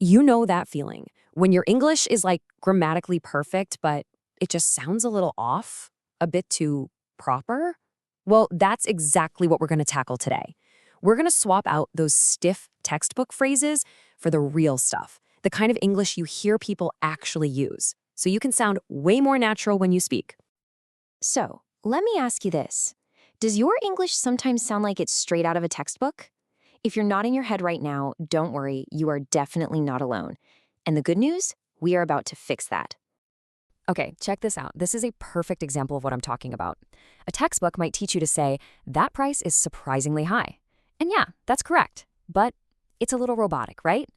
You know that feeling when your English is like grammatically perfect, but it just sounds a little off, a bit too proper? Well, that's exactly what we're going to tackle today. We're going to swap out those stiff textbook phrases for the real stuff, the kind of English you hear people actually use, so you can sound way more natural when you speak. So, let me ask you this. Does your English sometimes sound like it's straight out of a textbook? If you're nodding your head right now, don't worry, you are definitely not alone. And the good news? We are about to fix that. Okay, check this out. This is a perfect example of what I'm talking about. A textbook might teach you to say, that price is surprisingly high. And yeah, that's correct. But it's a little robotic, right?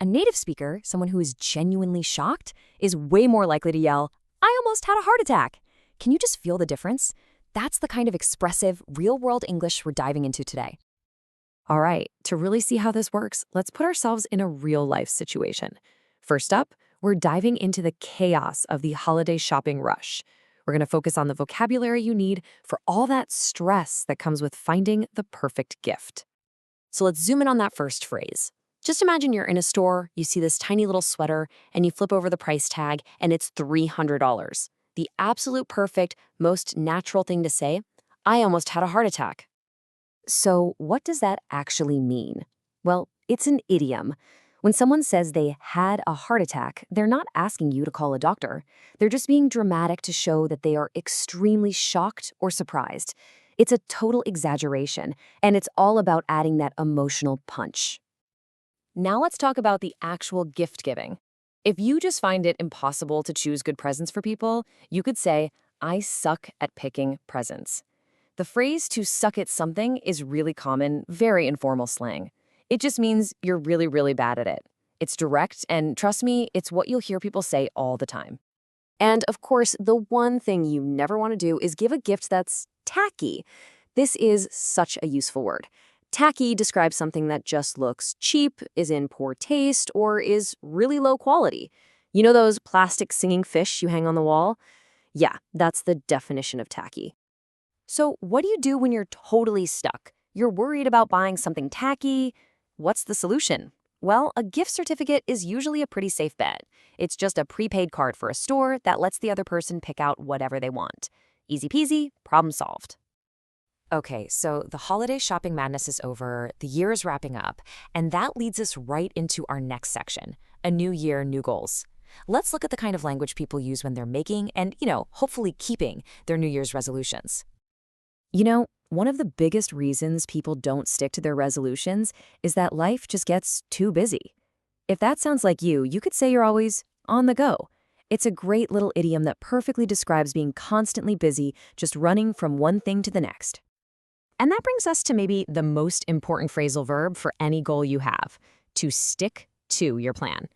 A native speaker, someone who is genuinely shocked, is way more likely to yell, I almost had a heart attack. Can you just feel the difference? That's the kind of expressive, real-world English we're diving into today. All right, to really see how this works, let's put ourselves in a real-life situation. First up, we're diving into the chaos of the holiday shopping rush. We're going to focus on the vocabulary you need for all that stress that comes with finding the perfect gift. So let's zoom in on that first phrase. Just imagine you're in a store, you see this tiny little sweater, and you flip over the price tag, and it's $300. The absolute perfect, most natural thing to say, I almost had a heart attack. So what does that actually mean? Well, it's an idiom. When someone says they had a heart attack, they're not asking you to call a doctor. They're just being dramatic to show that they are extremely shocked or surprised. It's a total exaggeration, and it's all about adding that emotional punch. Now let's talk about the actual gift giving. If you just find it impossible to choose good presents for people, you could say, I suck at picking presents. The phrase to suck at something is really common, very informal slang. It just means you're really, really bad at it. It's direct, and trust me, it's what you'll hear people say all the time. And of course, the one thing you never want to do is give a gift that's tacky. This is such a useful word. Tacky describes something that just looks cheap, is in poor taste, or is really low quality. You know those plastic singing fish you hang on the wall? Yeah, that's the definition of tacky. So what do you do when you're totally stuck? You're worried about buying something tacky. What's the solution? Well, a gift certificate is usually a pretty safe bet. It's just a prepaid card for a store that lets the other person pick out whatever they want. Easy peasy, problem solved. Okay, so the holiday shopping madness is over, the year is wrapping up, and that leads us right into our next section, a new year, new goals. Let's look at the kind of language people use when they're making and, hopefully keeping their New Year's resolutions. One of the biggest reasons people don't stick to their resolutions is that life just gets too busy. If that sounds like you could say you're always on the go. It's a great little idiom that perfectly describes being constantly busy, just running from one thing to the next. And that brings us to maybe the most important phrasal verb for any goal you have, to stick to your plan.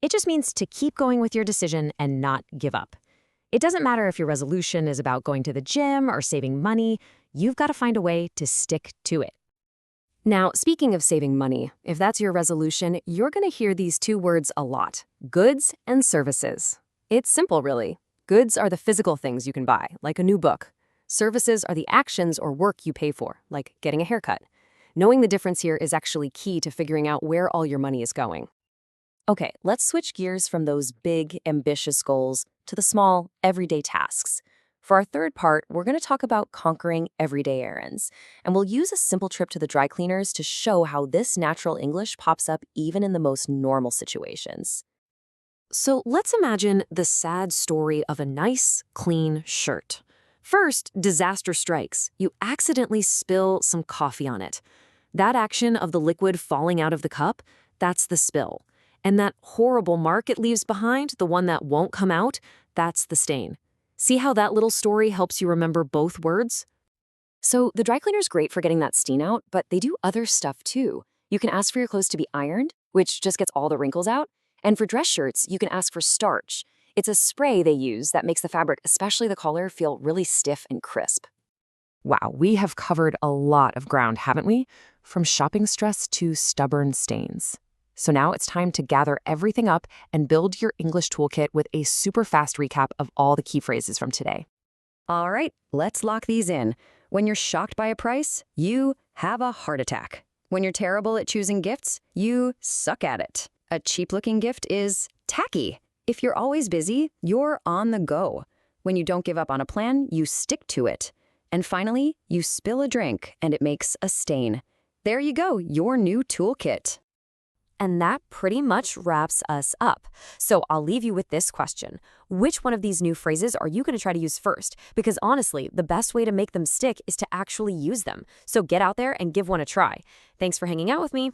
It just means to keep going with your decision and not give up. It doesn't matter if your resolution is about going to the gym or saving money, you've got to find a way to stick to it. Now, speaking of saving money, if that's your resolution, you're going to hear these two words a lot, goods and services. It's simple, really. Goods are the physical things you can buy, like a new book. Services are the actions or work you pay for, like getting a haircut. Knowing the difference here is actually key to figuring out where all your money is going. Okay, let's switch gears from those big, ambitious goals to the small, everyday tasks. For our third part, we're going to talk about conquering everyday errands, and we'll use a simple trip to the dry cleaners to show how this natural English pops up even in the most normal situations. So let's imagine the sad story of a nice, clean shirt. First, disaster strikes. You accidentally spill some coffee on it. That action of the liquid falling out of the cup, that's the spill. And that horrible mark it leaves behind, the one that won't come out, that's the stain. See how that little story helps you remember both words? So the dry cleaner's great for getting that stain out, but they do other stuff too. You can ask for your clothes to be ironed, which just gets all the wrinkles out. And for dress shirts, you can ask for starch. It's a spray they use that makes the fabric, especially the collar, feel really stiff and crisp. Wow, we have covered a lot of ground, haven't we? From shopping stress to stubborn stains. So now it's time to gather everything up and build your English toolkit with a super fast recap of all the key phrases from today. All right, let's lock these in. When you're shocked by a price, you have a heart attack. When you're terrible at choosing gifts, you suck at it. A cheap-looking gift is tacky. If you're always busy, you're on the go. When you don't give up on a plan, you stick to it. And finally, you spill a drink and it makes a stain. There you go, your new toolkit. And that pretty much wraps us up. So I'll leave you with this question. Which one of these new phrases are you going to try to use first? Because honestly, the best way to make them stick is to actually use them. So get out there and give one a try. Thanks for hanging out with me.